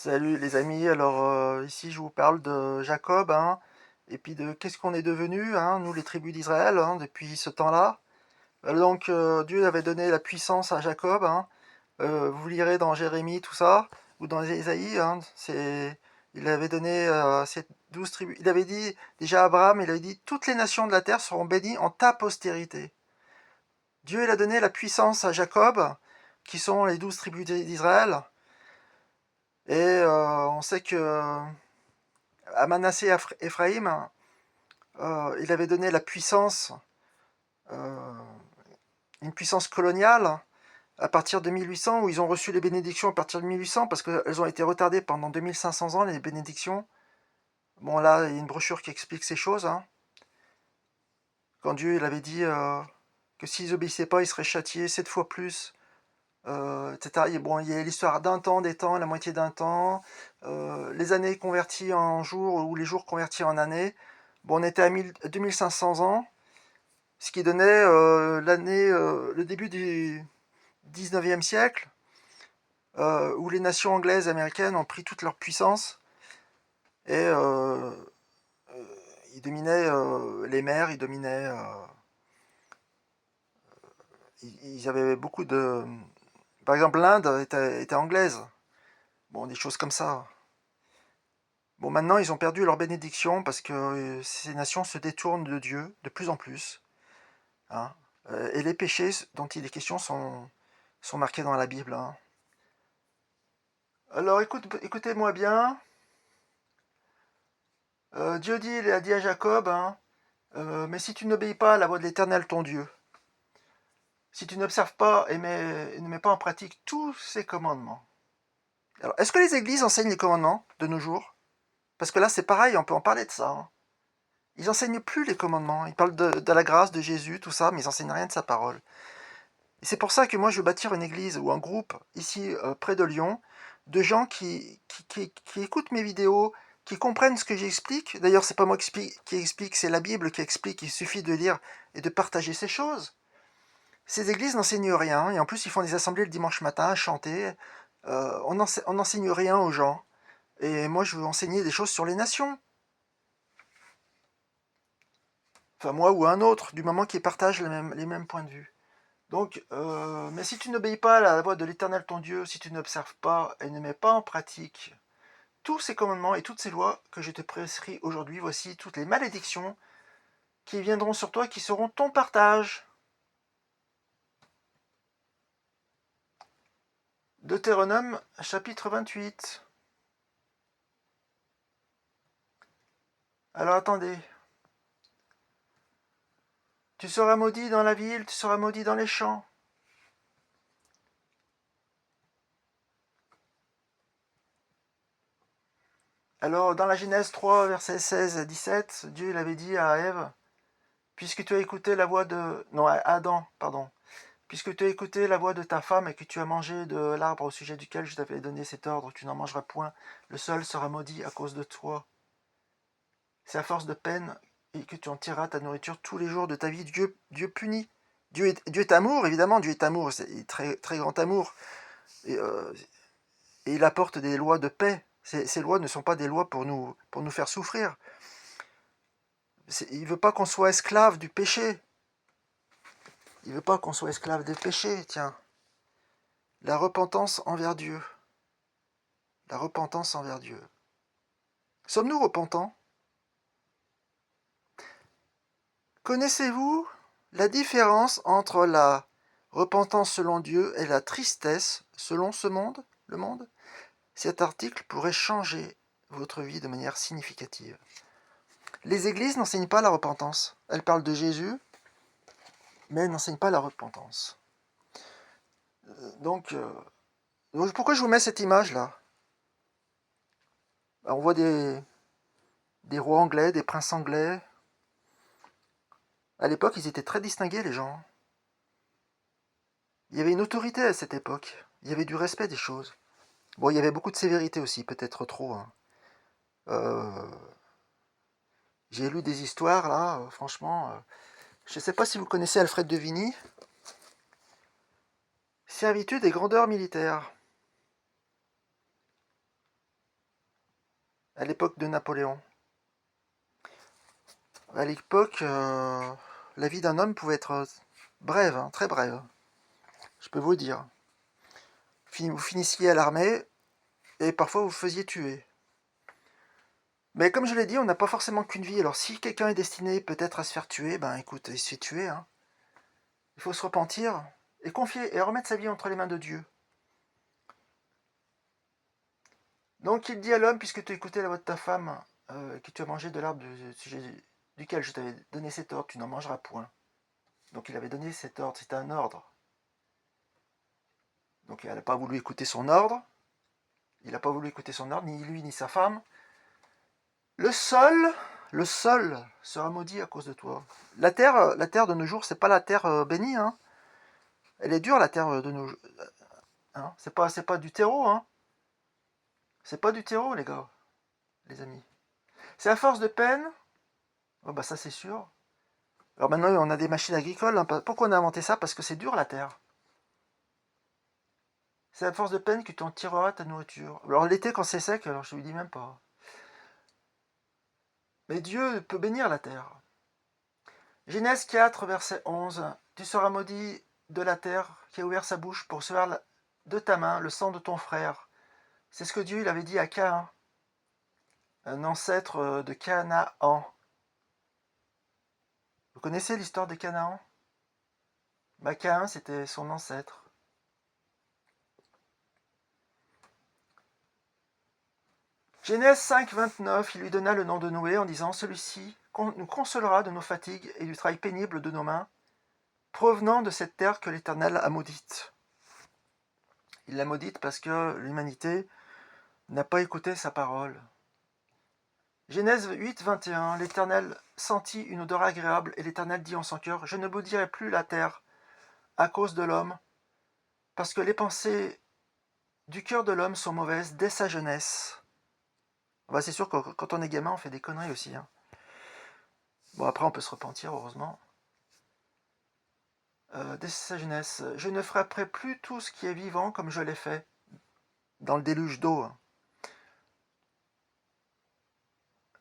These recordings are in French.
Salut les amis, alors ici je vous parle de Jacob, hein, et puis de qu'est-ce qu'on est devenu, hein, nous les tribus d'Israël, hein, depuis ce temps-là. Donc Dieu avait donné la puissance à Jacob, hein, vous lirez dans Jérémie tout ça, ou dans Ésaïe, hein, il avait donné ces 12 tribus, il avait dit déjà à Abraham, il avait dit toutes les nations de la terre seront bénies en ta postérité. Dieu il a donné la puissance à Jacob, qui sont les 12 tribus d'Israël, et on sait que à Manassé et Éphraïm, il avait donné la puissance, euh, une puissance coloniale à partir de 1800, où ils ont reçu les bénédictions à partir de 1800, parce qu'elles ont été retardées pendant 2500 ans, les bénédictions. Bon, là, il y a une brochure qui explique ces choses, hein. Quand Dieu il avait dit que s'ils obéissaient pas, ils seraient châtiés 7 fois plus, etc. Et bon, il y a l'histoire d'un temps, des temps, la moitié d'un temps, les années converties en jours, ou les jours convertis en années. Bon, on était à 2500 ans, ce qui donnait le début du 19e siècle, où les nations anglaises et américaines ont pris toute leur puissance, et ils dominaient les mers, ils avaient beaucoup de... Par exemple, l'Inde était anglaise, bon, des choses comme ça. Bon, maintenant, ils ont perdu leur bénédiction, parce que ces nations se détournent de Dieu de plus en plus, hein. Et les péchés dont il est question sont marqués dans la Bible, hein. Alors écoutez-moi bien. Dieu dit, il a dit à Jacob, hein, mais si tu n'obéis pas à la voix de l'Éternel ton Dieu, si tu n'observes pas et ne mets pas en pratique tous ses commandements. Alors, est-ce que les églises enseignent les commandements de nos jours? Parce que là, c'est pareil, on peut en parler de ça, hein. Ils enseignent plus les commandements. Ils parlent de la grâce de Jésus, tout ça, mais ils enseignent rien de sa parole. Et c'est pour ça que moi, je veux bâtir une église ou un groupe ici près de Lyon, de gens qui écoutent mes vidéos, qui comprennent ce que j'explique. D'ailleurs, c'est pas moi qui explique, c'est la Bible qui explique. Il suffit de lire et de partager ces choses. Ces églises n'enseignent rien, et en plus, ils font des assemblées le dimanche matin à chanter. On n'enseigne rien aux gens. Et moi, je veux enseigner des choses sur les nations. Enfin, moi ou un autre, du moment qu'ils partagent les mêmes points de vue. Donc, mais si tu n'obéis pas à la voix de l'Éternel ton Dieu, si tu n'observes pas et ne mets pas en pratique tous ces commandements et toutes ces lois que je te prescris aujourd'hui, voici toutes les malédictions qui viendront sur toi, qui seront ton partage. Deutéronome chapitre 28. Alors attendez. Tu seras maudit dans la ville, tu seras maudit dans les champs. Alors dans la Genèse 3, versets 16 à 17, Dieu il avait dit à Ève, puisque tu as écouté la voix de... Non, à Adam, pardon. Puisque tu as écouté la voix de ta femme et que tu as mangé de l'arbre au sujet duquel je t'avais donné cet ordre, tu n'en mangeras point, le sol sera maudit à cause de toi. C'est à force de peine et que tu en tireras ta nourriture tous les jours de ta vie. Dieu punit. Dieu est amour, évidemment, Dieu est amour, c'est très, très grand amour. Et, et il apporte des lois de paix. Ces lois ne sont pas des lois pour nous faire souffrir. Il ne veut pas qu'on soit esclave du péché. Il ne veut pas qu'on soit esclave des péchés, tiens. La repentance envers Dieu. La repentance envers Dieu. Sommes-nous repentants? Connaissez-vous la différence entre la repentance selon Dieu et la tristesse selon ce monde, le monde? Cet article pourrait changer votre vie de manière significative. Les églises n'enseignent pas la repentance. Elles parlent de Jésus, mais elles n'enseignent pas la repentance. Donc, pourquoi je vous mets cette image-là? On voit des rois anglais, des princes anglais. À l'époque, ils étaient très distingués, les gens. Il y avait une autorité à cette époque. Il y avait du respect des choses. Bon, il y avait beaucoup de sévérité aussi, peut-être trop, hein. Euh, j'ai lu des histoires, là, franchement. Je ne sais pas si vous connaissez Alfred de Vigny. Servitude et grandeur militaire. à l'époque de Napoléon. À l'époque, la vie d'un homme pouvait être brève, hein, très brève. Je peux vous le dire. Vous finissiez à l'armée, et parfois vous vous faisiez tuer. Mais comme je l'ai dit, on n'a pas forcément qu'une vie. Alors si quelqu'un est destiné peut-être à se faire tuer, ben écoute, il se fait tuer. Hein. Il faut se repentir et confier et remettre sa vie entre les mains de Dieu. Donc il dit à l'homme, puisque tu as écouté la voix de ta femme, que tu as mangé de l'arbre duquel je t'avais donné cet ordre, tu n'en mangeras point. Donc il avait donné cet ordre, c'était un ordre. Donc il n'a pas voulu écouter son ordre. Il n'a pas voulu écouter son ordre, ni lui ni sa femme. Le sol sera maudit à cause de toi. La terre de nos jours, c'est pas la terre bénie. Hein. Elle est dure, la terre de nos jours. Hein. C'est pas du terreau. Hein. C'est pas du terreau, les gars, les amis. C'est à force de peine. Oh bah ça, c'est sûr. Alors maintenant, on a des machines agricoles. Hein. Pourquoi on a inventé ça? Parce que c'est dur, la terre. C'est à force de peine que tu en tireras ta nourriture. Alors l'été, quand c'est sec, alors je lui dis même pas. Mais Dieu peut bénir la terre. Genèse 4, verset 11. Tu seras maudit de la terre qui a ouvert sa bouche pour recevoir de ta main le sang de ton frère. C'est ce que Dieu il avait dit à Caïn, un ancêtre de Canaan. Vous connaissez l'histoire de Canaan? Caïn, c'était son ancêtre. Genèse 5, 29, il lui donna le nom de Noé en disant « Celui-ci nous consolera de nos fatigues et du travail pénible de nos mains, provenant de cette terre que l'Éternel a maudite. » Il l'a maudite parce que l'humanité n'a pas écouté sa parole. Genèse 8, 21, l'Éternel sentit une odeur agréable, et l'Éternel dit en son cœur, « Je ne maudirai plus la terre à cause de l'homme, parce que les pensées du cœur de l'homme sont mauvaises dès sa jeunesse. » C'est sûr que quand on est gamin, on fait des conneries aussi. Hein. Bon, après, on peut se repentir, heureusement. Dès sa jeunesse, « Je ne frapperai plus tout ce qui est vivant comme je l'ai fait dans le déluge d'eau. »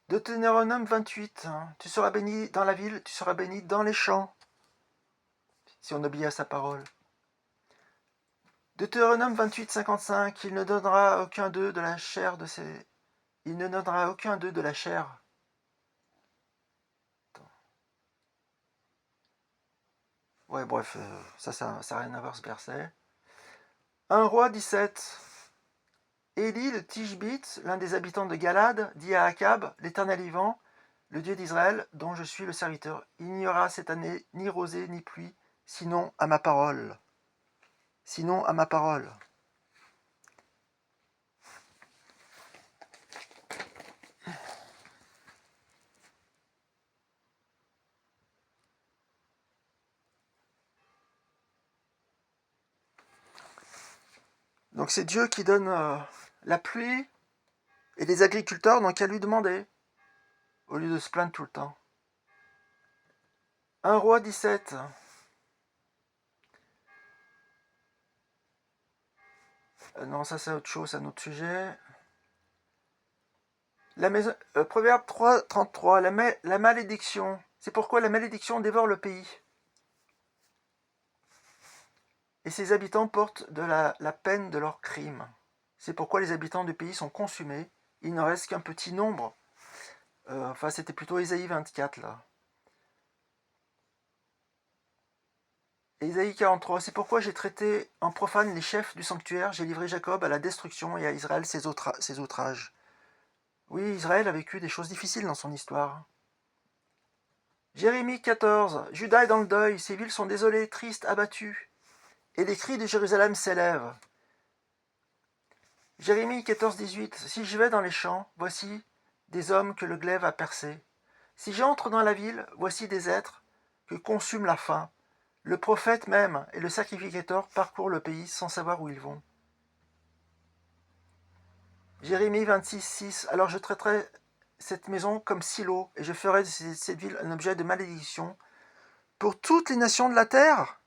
Deutéronome 28, hein, tu seras béni dans la ville, tu seras béni dans les champs, si on obéit à sa parole. Deutéronome 28, 55, il ne donnera aucun d'eux de la chair de ses... Il ne donnera aucun d'eux de la chair. Ouais, bref, ça n'a rien à voir ce verset. 1 Roi 17. Élie le Tishbite, l'un des habitants de Galade, dit à Akab, l'Éternel vivant, le Dieu d'Israël, dont je suis le serviteur, il n'y aura cette année ni rosée ni pluie, sinon à ma parole. Sinon à ma parole. Donc c'est Dieu qui donne la pluie, et les agriculteurs n'ont qu'à lui demander, au lieu de se plaindre tout le temps. 1 Roi 17. Non, ça c'est autre chose, c'est un autre sujet. Proverbe 3, 33, la malédiction. C'est pourquoi la malédiction dévore le pays. Et ses habitants portent de la peine de leurs crimes. C'est pourquoi les habitants du pays sont consumés. Il ne reste qu'un petit nombre. C'était plutôt Ésaïe 24, là. Ésaïe 43, c'est pourquoi j'ai traité en profane les chefs du sanctuaire, j'ai livré Jacob à la destruction et à Israël ses outrages. Oui, Israël a vécu des choses difficiles dans son histoire. Jérémie 14, Juda est dans le deuil, ses villes sont désolées, tristes, abattues, et les cris de Jérusalem s'élèvent. Jérémie 14, 18, si je vais dans les champs, voici des hommes que le glaive a percés. Si j'entre dans la ville, voici des êtres que consume la faim. Le prophète même et le sacrificateur parcourent le pays sans savoir où ils vont. Jérémie 26, 6. Alors je traiterai cette maison comme Silo, et je ferai de cette ville un objet de malédiction pour toutes les nations de la terre.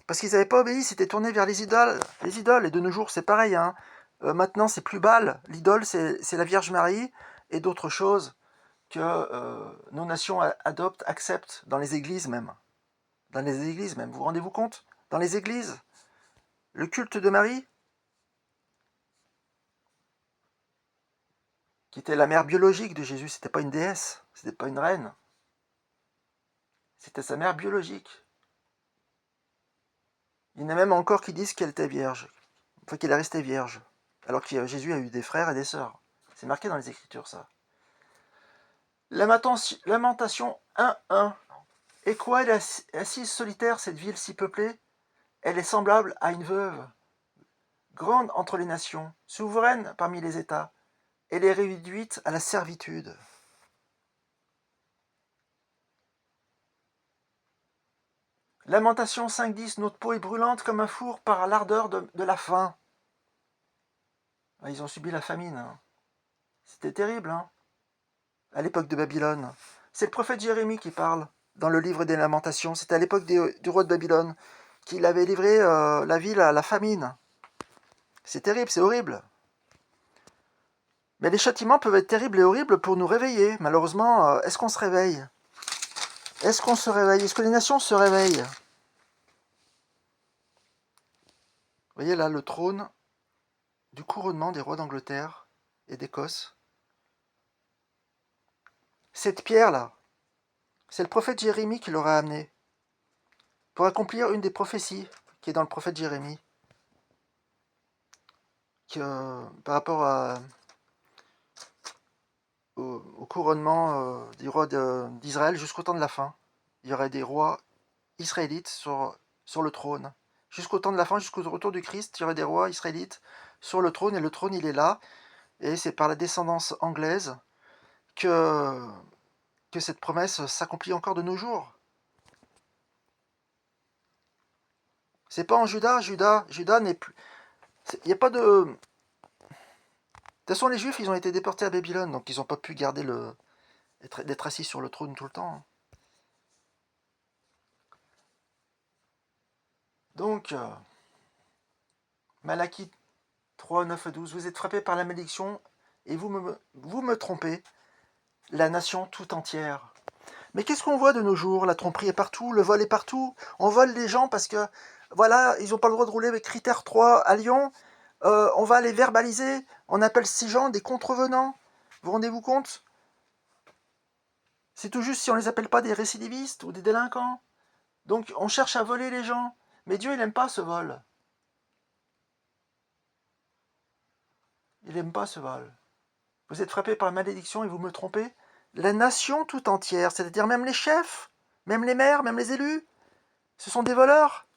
Parce qu'ils n'avaient pas obéi, s'étaient tournés vers les idoles. Les idoles, et de nos jours c'est pareil. Hein. Maintenant, c'est plus Baal. L'idole, c'est la Vierge Marie et d'autres choses que nos nations adoptent, acceptent, dans les églises même. Dans les églises même, vous vous rendez-vous compte? Dans les églises, le culte de Marie, qui était la mère biologique de Jésus, c'était pas une déesse, c'était pas une reine. C'était sa mère biologique. Il y en a même encore qui disent qu'elle était vierge, enfin qu'elle est restée vierge, alors que Jésus a eu des frères et des sœurs. C'est marqué dans les Écritures, ça. Lamentation 1:1. Et quoi, elle est assise solitaire, cette ville si peuplée? Elle est semblable à une veuve, grande entre les nations, souveraine parmi les États. Elle est réduite à la servitude. Lamentation 5:10. Notre peau est brûlante comme un four par l'ardeur de la faim. Ils ont subi la famine. Hein. C'était terrible, hein, à l'époque de Babylone. C'est le prophète Jérémie qui parle dans le livre des Lamentations. C'était à l'époque du roi de Babylone qu'il avait livré la ville à la famine. C'est terrible, c'est horrible. Mais les châtiments peuvent être terribles et horribles pour nous réveiller. Malheureusement, est-ce qu'on se réveille? Est-ce qu'on se réveille? Est-ce que les nations se réveillent? Vous voyez là le trône du couronnement des rois d'Angleterre et d'Écosse. Cette pierre-là, c'est le prophète Jérémie qui l'aura amenée pour accomplir une des prophéties qui est dans le prophète Jérémie, par rapport au couronnement des rois d'Israël jusqu'au temps de la fin. Il y aurait des rois israélites sur le trône. Jusqu'au temps de la fin, jusqu'au retour du Christ, il y aurait des rois israélites sur le trône, et le trône, il est là. Et c'est par la descendance anglaise que cette promesse s'accomplit encore de nos jours. C'est pas en Juda n'est plus... Il n'y a pas de... De toute façon, les Juifs, ils ont été déportés à Babylone, donc ils n'ont pas pu garder d'être assis sur le trône tout le temps. Donc, Malachie 3, 9 à 12, vous êtes frappés par la malédiction et vous me trompez, la nation tout entière. Mais qu'est-ce qu'on voit de nos jours? La tromperie est partout, le vol est partout. On vole les gens parce que, voilà, ils n'ont pas le droit de rouler avec critère 3 à Lyon. On va les verbaliser. On appelle ces gens des contrevenants. Vous rendez-vous compte? C'est tout juste si on ne les appelle pas des récidivistes ou des délinquants. Donc on cherche à voler les gens. Mais Dieu, il n'aime pas ce vol. Il n'aime pas ce vol. Vous êtes frappés par la malédiction et vous me trompez? La nation tout entière, c'est-à-dire même les chefs, même les maires, même les élus, ce sont des voleurs.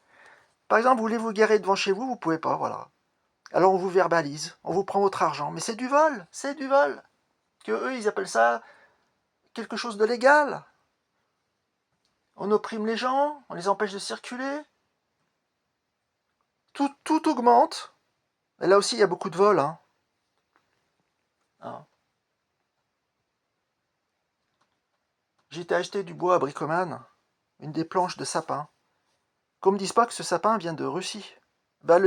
Par exemple, vous voulez vous garer devant chez vous, vous ne pouvez pas, voilà. Alors on vous verbalise, on vous prend votre argent, mais c'est du vol, c'est du vol. Que eux, ils appellent ça quelque chose de légal. On opprime les gens, on les empêche de circuler. Tout augmente. Et là aussi, il y a beaucoup de vols. Hein. J'ai été acheter du bois à Bricoman, une des planches de sapin. Qu'on me dise pas que ce sapin vient de Russie. Bah, le